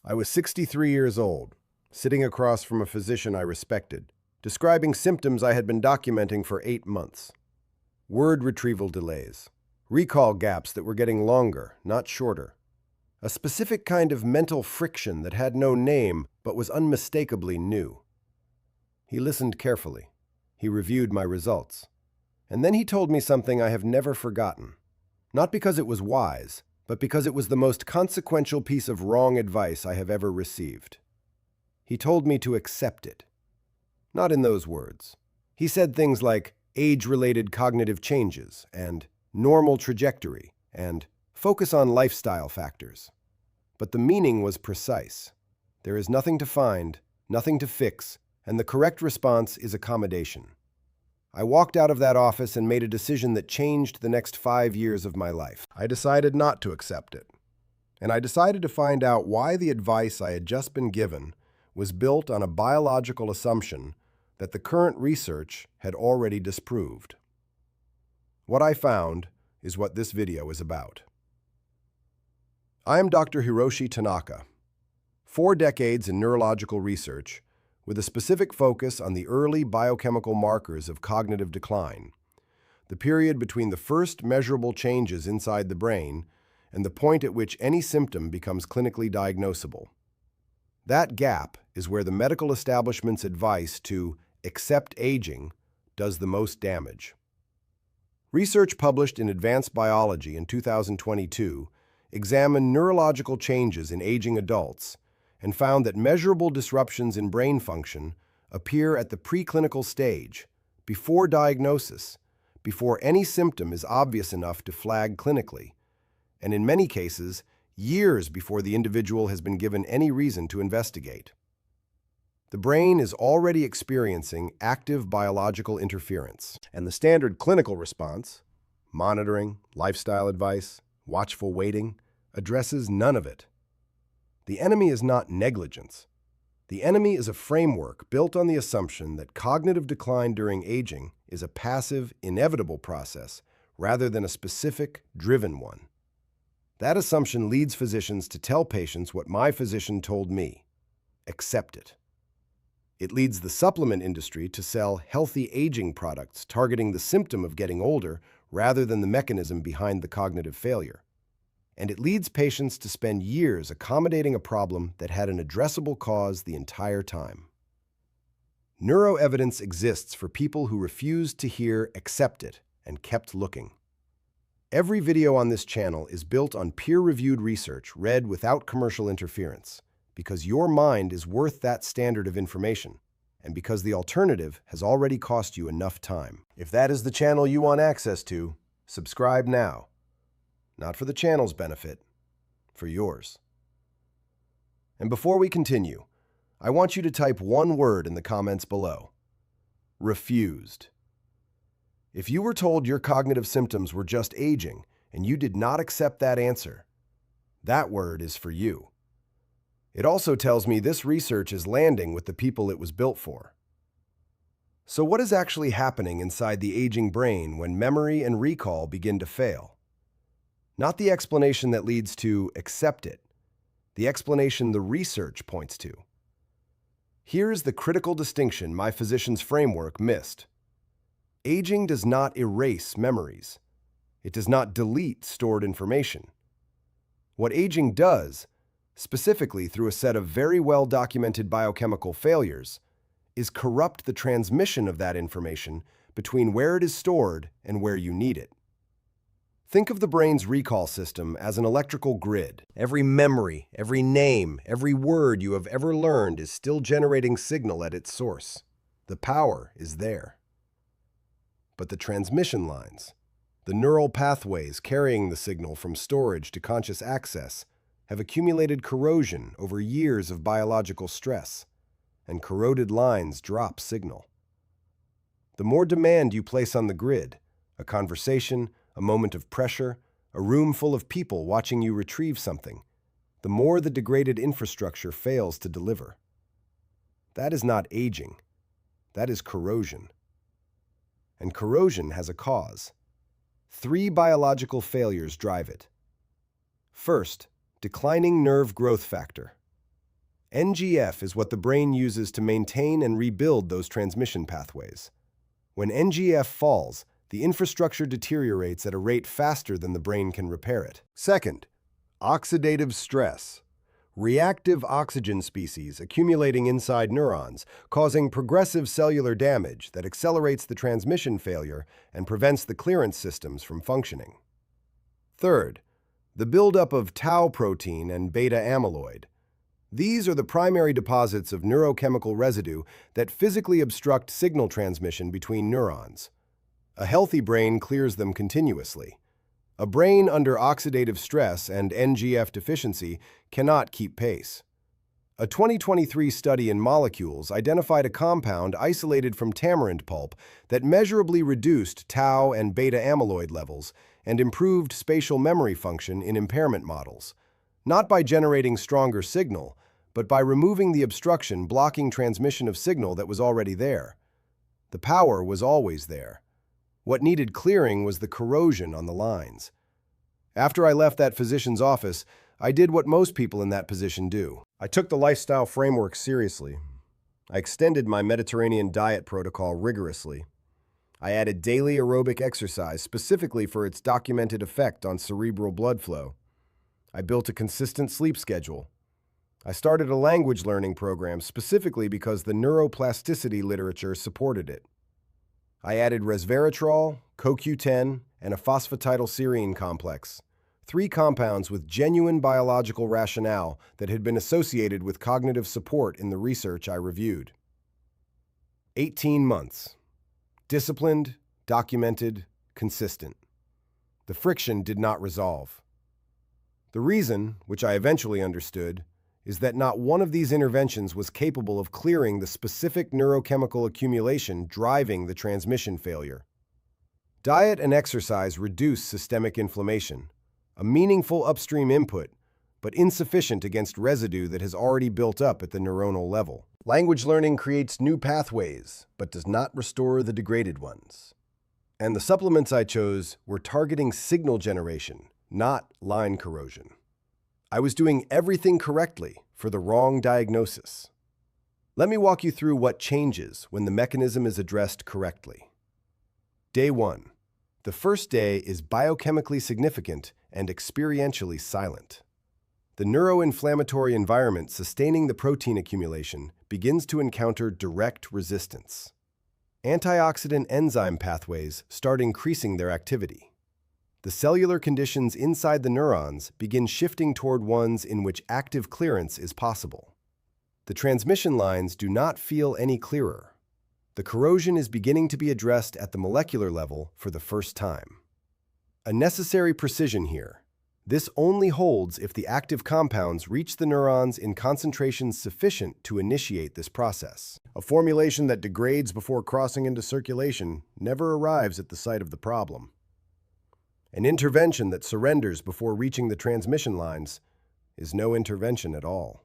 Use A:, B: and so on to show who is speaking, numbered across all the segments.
A: I was 63 years old, sitting across from a physician I respected, describing symptoms I had been documenting for 8 months. Word retrieval delays, recall gaps that were getting longer, not shorter. A specific kind of mental friction that had no name but was unmistakably new. He listened carefully. He reviewed my results. And then he told me something I have never forgotten. Not because it was wise, but because it was the most consequential piece of wrong advice I have ever received. He told me to accept it. Not in those words. He said things like age-related cognitive changes and normal trajectory and focus on lifestyle factors. But the meaning was precise. There is nothing to find, nothing to fix, and the correct response is accommodation. I walked out of that office and made a decision that changed the next 5 years of my life. I decided not to accept it. And I decided to find out why the advice I had just been given was built on a biological assumption that the current research had already disproved. What I found is what this video is about. I am Dr. Hiroshi Tanaka. 4 decades in neurological research, with a specific focus on the early biochemical markers of cognitive decline, the period between the first measurable changes inside the brain and the point at which any symptom becomes clinically diagnosable. That gap is where the medical establishment's advice to accept aging does the most damage. Research published in Advanced Biology in 2022 examined neurological changes in aging adults and found that measurable disruptions in brain function appear at the preclinical stage, before diagnosis, before any symptom is obvious enough to flag clinically, and in many cases, years before the individual has been given any reason to investigate. The brain is already experiencing active biological interference, and the standard clinical response, monitoring, lifestyle advice, watchful waiting, addresses none of it. The enemy is not negligence. The enemy is a framework built on the assumption that cognitive decline during aging is a passive, inevitable process rather than a specific, driven one. That assumption leads physicians to tell patients what my physician told me: accept it. It leads the supplement industry to sell healthy aging products targeting the symptom of getting older rather than the mechanism behind the cognitive failure. And it leads patients to spend years accommodating a problem that had an addressable cause the entire time. Neuroevidence exists for people who refused to hear "accept it" and kept looking. Every video on this channel is built on peer-reviewed research read without commercial interference, because your mind is worth that standard of information, and because the alternative has already cost you enough time. If that is the channel you want access to, subscribe now. Not for the channel's benefit, for yours. And before we continue, I want you to type one word in the comments below: refused. If you were told your cognitive symptoms were just aging and you did not accept that answer, that word is for you. It also tells me this research is landing with the people it was built for. So what is actually happening inside the aging brain when memory and recall begin to fail? Not the explanation that leads to accept it, the explanation the research points to. Here is the critical distinction my physician's framework missed. Aging does not erase memories. It does not delete stored information. What aging does, specifically through a set of very well-documented biochemical failures, is corrupt the transmission of that information between where it is stored and where you need it. Think of the brain's recall system as an electrical grid. Every memory, every name, every word you have ever learned is still generating signal at its source. The power is there. But the transmission lines, the neural pathways carrying the signal from storage to conscious access, have accumulated corrosion over years of biological stress, and corroded lines drop signal. The more demand you place on the grid, a conversation, a moment of pressure, a room full of people watching you retrieve something, the more the degraded infrastructure fails to deliver. That is not aging. That is corrosion. And corrosion has a cause. 3 biological failures drive it. First, declining nerve growth factor. NGF is what the brain uses to maintain and rebuild those transmission pathways. When NGF falls, the infrastructure deteriorates at a rate faster than the brain can repair it. Second, oxidative stress. Reactive oxygen species accumulating inside neurons, causing progressive cellular damage that accelerates the transmission failure and prevents the clearance systems from functioning. Third, the buildup of tau protein and beta amyloid. These are the primary deposits of neurochemical residue that physically obstruct signal transmission between neurons. A healthy brain clears them continuously. A brain under oxidative stress and NGF deficiency cannot keep pace. A 2023 study in Molecules identified a compound isolated from tamarind pulp that measurably reduced tau and beta amyloid levels and improved spatial memory function in impairment models, not by generating stronger signal, but by removing the obstruction blocking transmission of signal that was already there. The power was always there. What needed clearing was the corrosion on the lines. After I left that physician's office, I did what most people in that position do. I took the lifestyle framework seriously. I extended my Mediterranean diet protocol rigorously. I added daily aerobic exercise specifically for its documented effect on cerebral blood flow. I built a consistent sleep schedule. I started a language learning program specifically because the neuroplasticity literature supported it. I added resveratrol, CoQ10, and a phosphatidylserine complex, 3 compounds with genuine biological rationale that had been associated with cognitive support in the research I reviewed. 18 months. Disciplined, documented, consistent. The friction did not resolve. The reason, which I eventually understood, is that not one of these interventions was capable of clearing the specific neurochemical accumulation driving the transmission failure. Diet and exercise reduce systemic inflammation, a meaningful upstream input, but insufficient against residue that has already built up at the neuronal level. Language learning creates new pathways, but does not restore the degraded ones. And the supplements I chose were targeting signal generation, not line corrosion. I was doing everything correctly for the wrong diagnosis. Let me walk you through what changes when the mechanism is addressed correctly. Day 1. The first day is biochemically significant and experientially silent. The neuroinflammatory environment sustaining the protein accumulation begins to encounter direct resistance. Antioxidant enzyme pathways start increasing their activity. The cellular conditions inside the neurons begin shifting toward ones in which active clearance is possible. The transmission lines do not feel any clearer. The corrosion is beginning to be addressed at the molecular level for the first time. A necessary precision here. This only holds if the active compounds reach the neurons in concentrations sufficient to initiate this process. A formulation that degrades before crossing into circulation never arrives at the site of the problem. An intervention that surrenders before reaching the transmission lines is no intervention at all.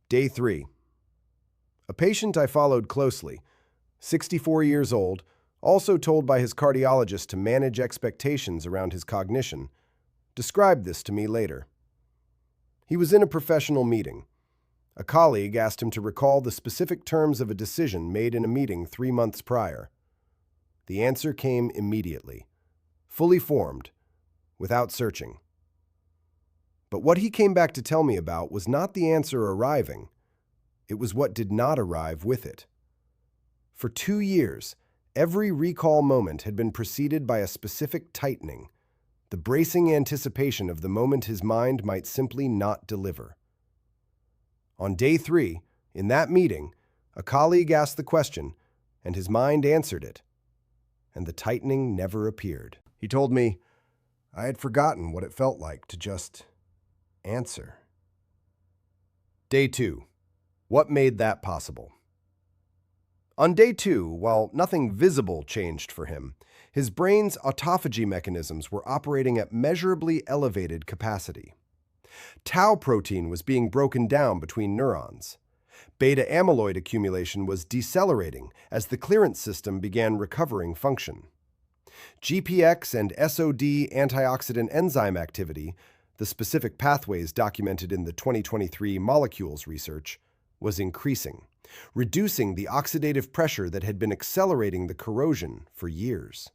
A: Day 3. A patient I followed closely, 64 years old, also told by his cardiologist to manage expectations around his cognition, described this to me later. He was in a professional meeting. A colleague asked him to recall the specific terms of a decision made in a meeting 3 months prior. The answer came immediately. Fully formed, without searching. But what he came back to tell me about was not the answer arriving. It was what did not arrive with it. For 2 years, every recall moment had been preceded by a specific tightening, the bracing anticipation of the moment his mind might simply not deliver. On day 3, in that meeting, a colleague asked the question, and his mind answered it, and the tightening never appeared. He told me, I had forgotten what it felt like to just answer. Day 2. What made that possible? On day 2, while nothing visible changed for him, his brain's autophagy mechanisms were operating at measurably elevated capacity. Tau protein was being broken down between neurons. Beta amyloid accumulation was decelerating as the clearance system began recovering function. GPX and SOD antioxidant enzyme activity, the specific pathways documented in the 2023 molecules research, was increasing, reducing the oxidative pressure that had been accelerating the corrosion for years.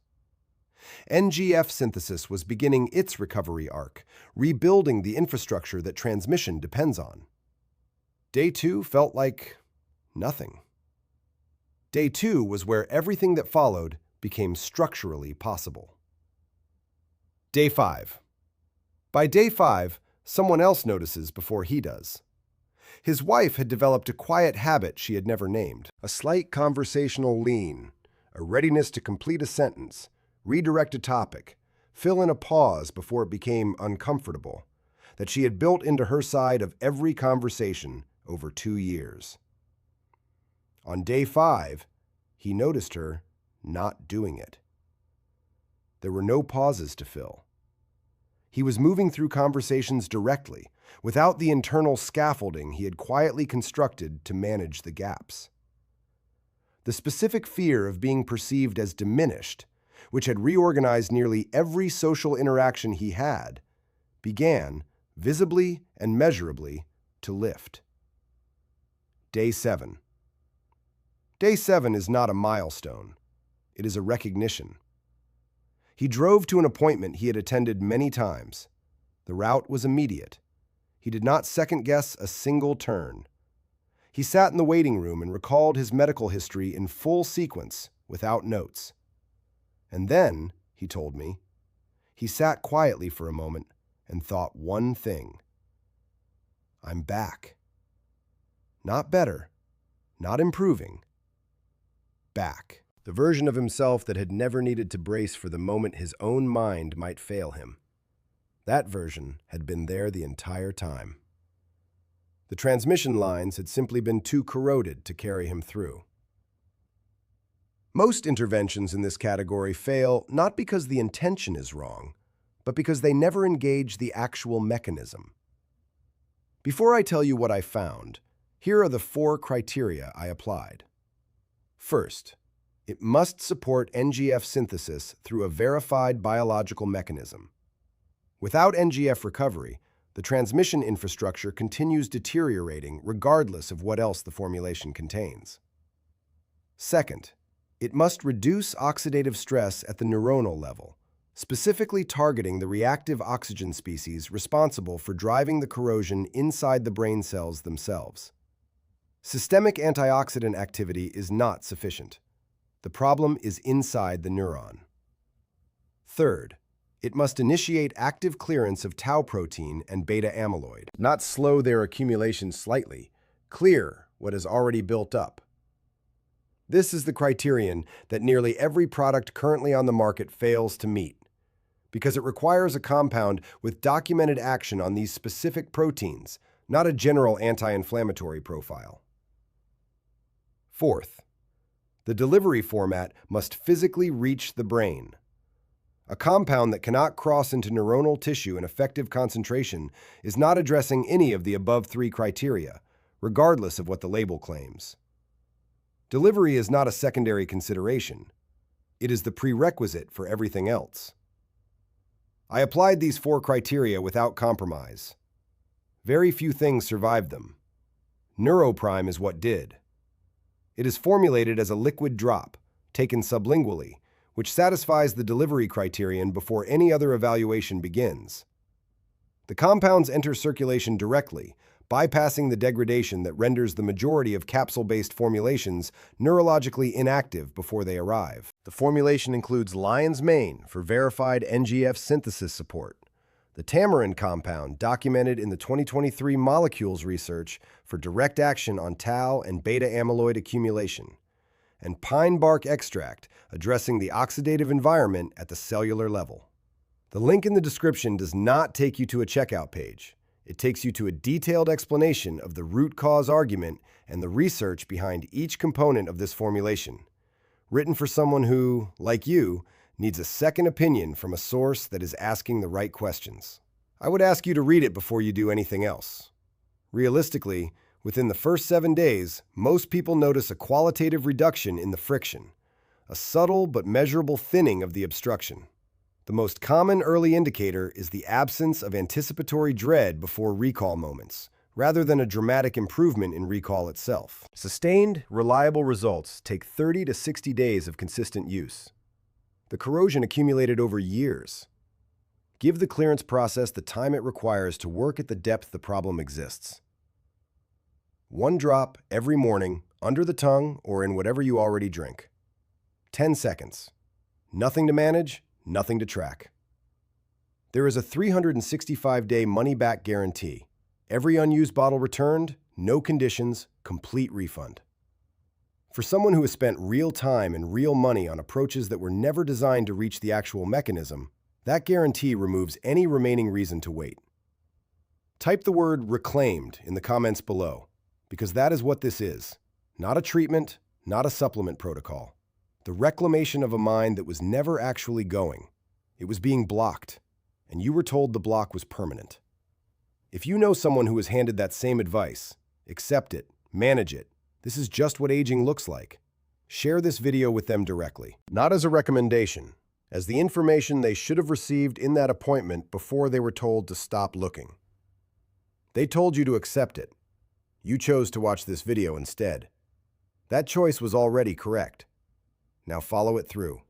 A: NGF synthesis was beginning its recovery arc, rebuilding the infrastructure that transmission depends on. Day 2 felt like nothing. Day 2 was where everything that followed became structurally possible. Day 5. By day 5, someone else notices before he does. His wife had developed a quiet habit she had never named, a slight conversational lean, a readiness to complete a sentence, redirect a topic, fill in a pause before it became uncomfortable, that she had built into her side of every conversation over 2 years. On day 5, he noticed her not doing it. There were no pauses to fill. He was moving through conversations directly, without the internal scaffolding he had quietly constructed to manage the gaps. The specific fear of being perceived as diminished, which had reorganized nearly every social interaction he had, began, visibly and measurably, to lift. Day 7. Day 7 is not a milestone. It is a recognition. He drove to an appointment he had attended many times. The route was immediate. He did not second-guess a single turn. He sat in the waiting room and recalled his medical history in full sequence, without notes. And then, he told me, he sat quietly for a moment and thought one thing. I'm back. Not better, not improving. Back. The version of himself that had never needed to brace for the moment his own mind might fail him. That version had been there the entire time. The transmission lines had simply been too corroded to carry him through. Most interventions in this category fail not because the intention is wrong, but because they never engage the actual mechanism. Before I tell you what I found, here are the 4 criteria I applied. First, it must support NGF synthesis through a verified biological mechanism. Without NGF recovery, the transmission infrastructure continues deteriorating regardless of what else the formulation contains. Second, it must reduce oxidative stress at the neuronal level, specifically targeting the reactive oxygen species responsible for driving the corrosion inside the brain cells themselves. Systemic antioxidant activity is not sufficient. The problem is inside the neuron. Third, it must initiate active clearance of tau protein and beta amyloid, not slow their accumulation slightly, clear what is already built up. This is the criterion that nearly every product currently on the market fails to meet, because it requires a compound with documented action on these specific proteins, not a general anti-inflammatory profile. Fourth, the delivery format must physically reach the brain. A compound that cannot cross into neuronal tissue in effective concentration is not addressing any of the above 3 criteria, regardless of what the label claims. Delivery is not a secondary consideration. It is the prerequisite for everything else. I applied these 4 criteria without compromise. Very few things survived them. Neuroprime is what did. It is formulated as a liquid drop, taken sublingually, which satisfies the delivery criterion before any other evaluation begins. The compounds enter circulation directly, bypassing the degradation that renders the majority of capsule-based formulations neurologically inactive before they arrive. The formulation includes lion's mane for verified NGF synthesis support, the tamarin compound documented in the 2023 molecules research for direct action on tau and beta amyloid accumulation, and pine bark extract addressing the oxidative environment at the cellular level. The link in the description does not take you to a checkout page. It takes you to a detailed explanation of the root cause argument and the research behind each component of this formulation, written for someone who, like you, needs a second opinion from a source that is asking the right questions. I would ask you to read it before you do anything else. Realistically, within the first 7 days, most people notice a qualitative reduction in the friction, a subtle but measurable thinning of the obstruction. The most common early indicator is the absence of anticipatory dread before recall moments, rather than a dramatic improvement in recall itself. Sustained, reliable results take 30 to 60 days of consistent use. The corrosion accumulated over years. Give the clearance process the time it requires to work at the depth the problem exists. 1 drop every morning, under the tongue or in whatever you already drink. 10 seconds. Nothing to manage, nothing to track. There is a 365-day money-back guarantee. Every unused bottle returned, no conditions, complete refund. For someone who has spent real time and real money on approaches that were never designed to reach the actual mechanism, that guarantee removes any remaining reason to wait. Type the word "reclaimed" in the comments below, because that is what this is. Not a treatment, not a supplement protocol. The reclamation of a mind that was never actually going. It was being blocked, and you were told the block was permanent. If you know someone who was handed that same advice, accept it, manage it. This is just what aging looks like. Share this video with them directly. Not as a recommendation, as the information they should have received in that appointment before they were told to stop looking. They told you to accept it. You chose to watch this video instead. That choice was already correct. Now follow it through.